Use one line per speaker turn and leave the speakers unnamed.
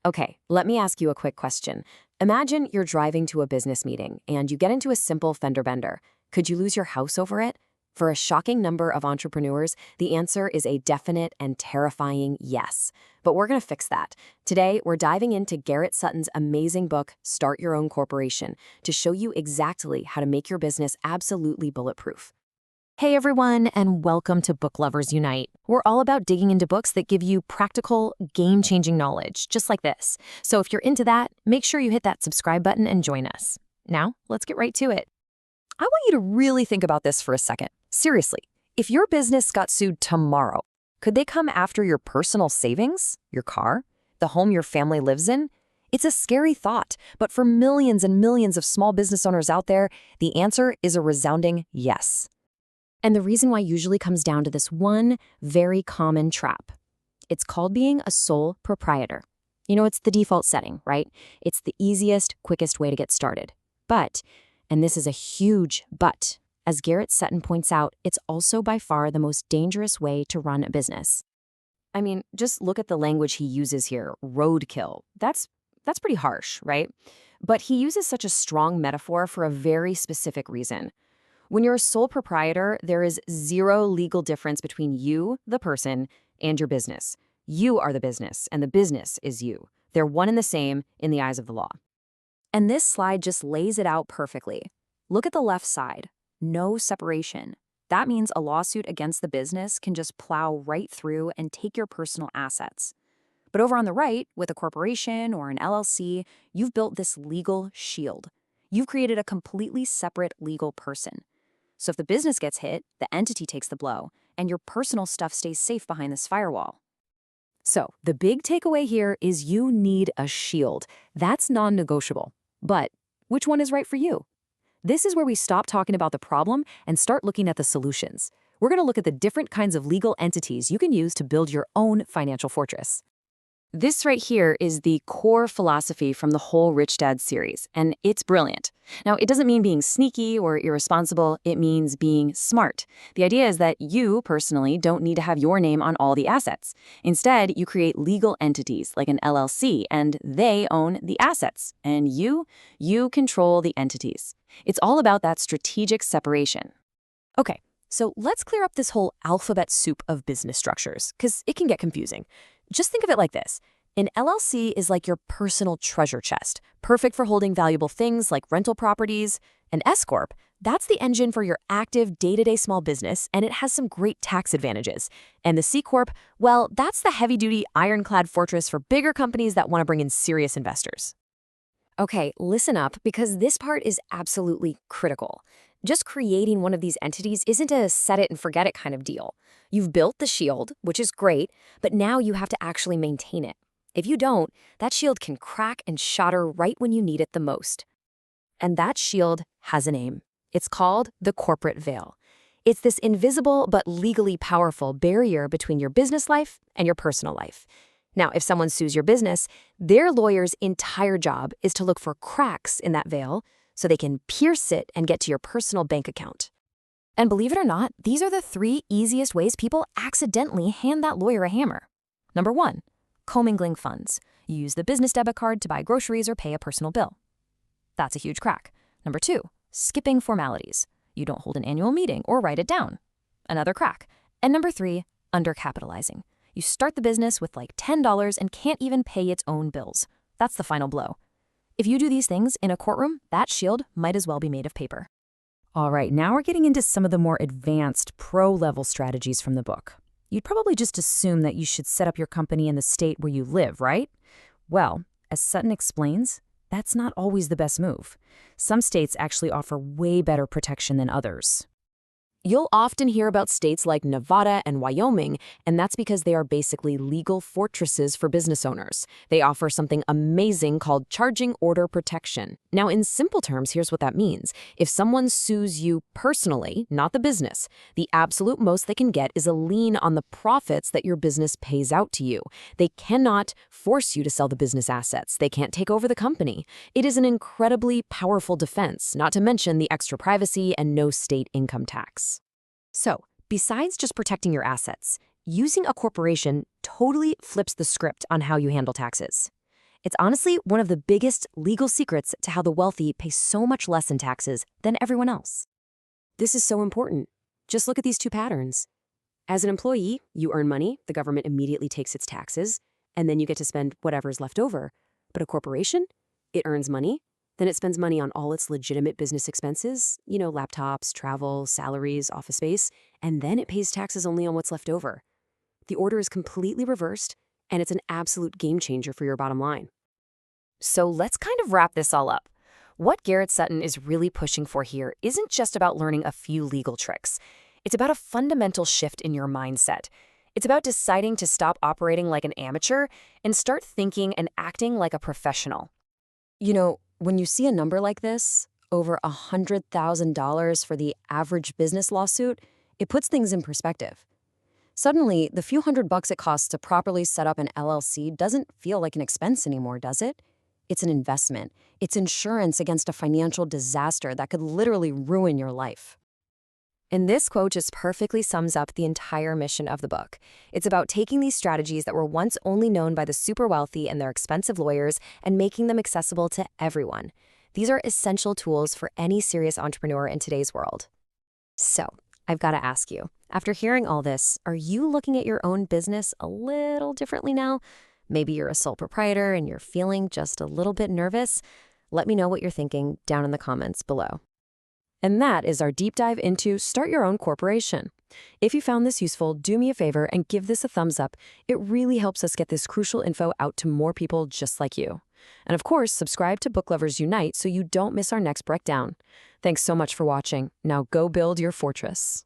Okay, let me ask you a quick question. Imagine you're driving to a business meeting and you get into a simple fender bender. Could you lose your house over it? For a shocking number of entrepreneurs, the answer is a definite and terrifying yes. But we're going to fix that. Today, we're diving into Garrett Sutton's amazing book, Start Your Own Corporation, to show you exactly how to make your business absolutely bulletproof. Hey everyone, and welcome to Book Lovers Unite. We're all about digging into books that give you practical, game-changing knowledge, just like this. So if you're into that, make sure you hit that subscribe button and join us. Now, let's get right to it. I want you to really think about this for a second. Seriously, if your business got sued tomorrow, could they come after your personal savings, your car, the home your family lives in? It's a scary thought, but for millions and millions of small business owners out there, the answer is a resounding yes. And the reason why usually comes down to this one very common trap. It's called being a sole proprietor. You know, it's the default setting, right? It's the easiest, quickest way to get started. But, and this is a huge but, as Garrett Sutton points out, it's also by far the most dangerous way to run a business. I mean, just look at the language he uses here, roadkill. That's pretty harsh, right? But he uses such a strong metaphor for a very specific reason. When you're a sole proprietor, there is zero legal difference between you, the person, and your business. You are the business, and the business is you. They're one and the same in the eyes of the law. And this slide just lays it out perfectly. Look at the left side. No separation. That means a lawsuit against the business can just plow right through and take your personal assets. But over on the right, with a corporation or an LLC, you've built this legal shield. You've created a completely separate legal person. So if the business gets hit, the entity takes the blow, and your personal stuff stays safe behind this firewall. So the big takeaway here is you need a shield. That's non-negotiable. But which one is right for you? This is where we stop talking about the problem and start looking at the solutions. We're going to look at the different kinds of legal entities you can use to build your own financial fortress. This right here is the core philosophy from the whole Rich Dad series, and it's brilliant. Now, it doesn't mean being sneaky or irresponsible, it means being smart. The idea is that you, personally, don't need to have your name on all the assets. Instead, you create legal entities like an LLC, and they own the assets, and you control the entities. It's all about that strategic separation. Okay, so let's clear up this whole alphabet soup of business structures, because it can get confusing. Just think of it like this. An LLC is like your personal treasure chest, perfect for holding valuable things like rental properties. An S-Corp, that's the engine for your active day-to-day small business, and it has some great tax advantages. And the C-Corp, well, that's the heavy-duty, ironclad fortress for bigger companies that want to bring in serious investors. Okay, listen up, because this part is absolutely critical. Just creating one of these entities isn't a set-it-and-forget-it kind of deal. You've built the shield, which is great, but now you have to actually maintain it. If you don't, that shield can crack and shatter right when you need it the most. And that shield has a name. It's called the corporate veil. It's this invisible but legally powerful barrier between your business life and your personal life. Now, if someone sues your business, their lawyer's entire job is to look for cracks in that veil so they can pierce it and get to your personal bank account. And believe it or not, these are the 3 easiest ways people accidentally hand that lawyer a hammer. Number 1, commingling funds. You use the business debit card to buy groceries or pay a personal bill. That's a huge crack. Number 2, skipping formalities. You don't hold an annual meeting or write it down. Another crack. And number 3, undercapitalizing. You start the business with like $10 and can't even pay its own bills. That's the final blow. If you do these things in a courtroom, that shield might as well be made of paper. All right, now we're getting into some of the more advanced pro-level strategies from the book. You'd probably just assume that you should set up your company in the state where you live, right? Well, as Sutton explains, that's not always the best move. Some states actually offer way better protection than others. You'll often hear about states like Nevada and Wyoming, and that's because they are basically legal fortresses for business owners. They offer something amazing called charging order protection. Now, in simple terms, here's what that means. If someone sues you personally, not the business, the absolute most they can get is a lien on the profits that your business pays out to you. They cannot force you to sell the business assets. They can't take over the company. It is an incredibly powerful defense, not to mention the extra privacy and no state income tax. So, besides just protecting your assets, using a corporation totally flips the script on how you handle taxes. It's honestly one of the biggest legal secrets to how the wealthy pay so much less in taxes than everyone else. This is so important. Just look at these two patterns. As an employee, you earn money, the government immediately takes its taxes, and then you get to spend whatever's left over. But a corporation, it earns money, then it spends money on all its legitimate business expenses, laptops, travel, salaries, office space, and then it pays taxes only on what's left over. The order is completely reversed, and it's an absolute game changer for your bottom line. So let's kind of wrap this all up. What Garrett Sutton is really pushing for here isn't just about learning a few legal tricks. It's about a fundamental shift in your mindset. It's about deciding to stop operating like an amateur and start thinking and acting like a professional. When you see a number like this, over $100,000 for the average business lawsuit, it puts things in perspective. Suddenly, the few $100 it costs to properly set up an LLC doesn't feel like an expense anymore, does it? It's an investment. It's insurance against a financial disaster that could literally ruin your life. And this quote just perfectly sums up the entire mission of the book. It's about taking these strategies that were once only known by the super wealthy and their expensive lawyers and making them accessible to everyone. These are essential tools for any serious entrepreneur in today's world. So, I've got to ask you, after hearing all this, are you looking at your own business a little differently now? Maybe you're a sole proprietor and you're feeling just a little bit nervous. Let me know what you're thinking down in the comments below. And that is our deep dive into Start Your Own Corporation. If you found this useful, do me a favor and give this a thumbs up. It really helps us get this crucial info out to more people just like you. And of course, subscribe to Book Lovers Unite so you don't miss our next breakdown. Thanks so much for watching. Now go build your fortress.